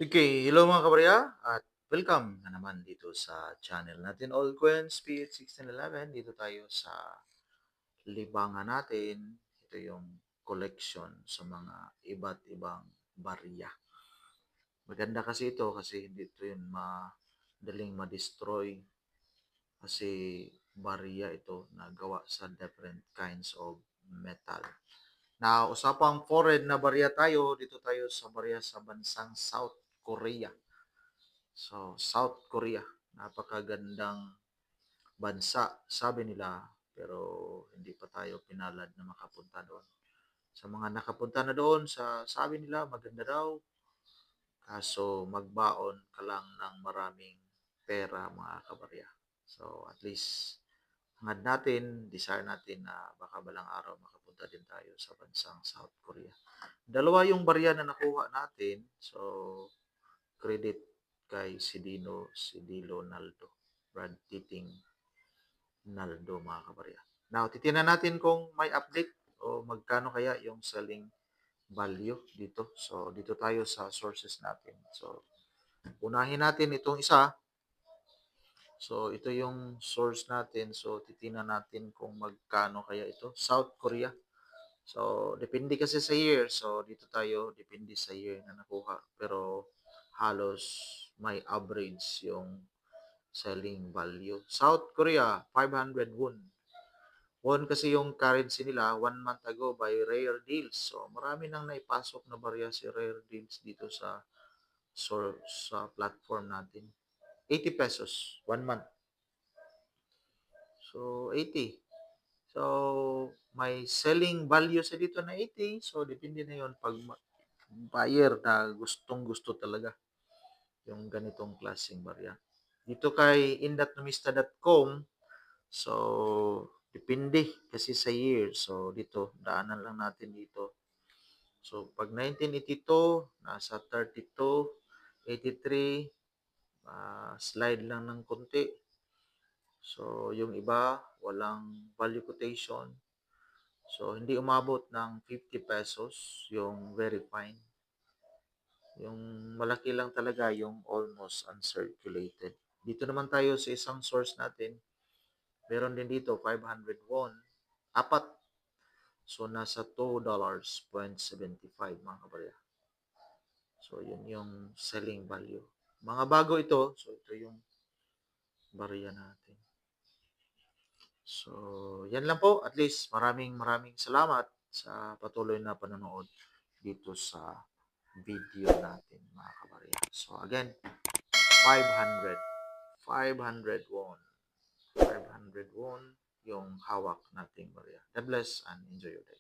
Okay, hello mga kabarya at welcome na naman dito sa channel natin All Coins PH1611. Dito tayo sa libangan natin. Ito yung collection sa mga iba't ibang barya. Maganda kasi ito kasi hindi ito yun madaling ma-destroy kasi barya ito na gawa sa different kinds of metal. Na usapang foreign na barya tayo, dito tayo sa barya sa bansang South Korea. So, South Korea, napakagandang bansa, sabi nila, pero hindi pa tayo pinalad na makapunta doon. Sa mga nakapunta na doon, sabi nila maganda daw, kaso magbaon ka lang ng maraming pera mga kabarya. So, at least hangad natin, desire natin na baka balang araw makapunta din tayo sa bansang South Korea. Dalawa yung barya na nakuha natin. So, credit kay Sidilo Naldo. Brad Titing Naldo mga kabarya. Now, titingnan natin kung may update o magkano kaya yung selling value dito. So, dito tayo sa sources natin. So, unahin natin itong isa. So, ito yung source natin. So, titingnan natin kung magkano kaya ito. South Korea. So, depende kasi sa year. So, dito tayo, depende sa year na nakuha. Pero, halos may average yung selling value. South Korea, 500 won. Won kasi yung currency nila 1 month ago by Rare Deals. So, marami nang naipasok na barya si Rare Deals dito sa platform natin. 80 pesos, 1 month. So, 80. So, may selling value sa dito na 80. So, depende na yon pag buyer na gustong-gusto talaga yung ganitong klaseng barya. Dito kay indatnomista.com, so depende kasi sa year. So dito, daanan lang natin dito. So pag 1982, nasa 32, 83, slide lang ng konti. So yung iba, walang value quotation. So hindi umabot ng 50 pesos yung very fine. Yung malaki lang talaga yung almost uncirculated. Dito naman tayo sa isang source natin. Meron din dito 500 won. Apat. So nasa $2.75 mga kabarya. So yun yung selling value. Mga bago ito. So ito yung barya natin. So yan lang po. At least maraming salamat sa patuloy na panonood dito sa video natin mga kabarya. So again, 500. 500 won. 500 won yung hawak nating barya. God bless and enjoy your day.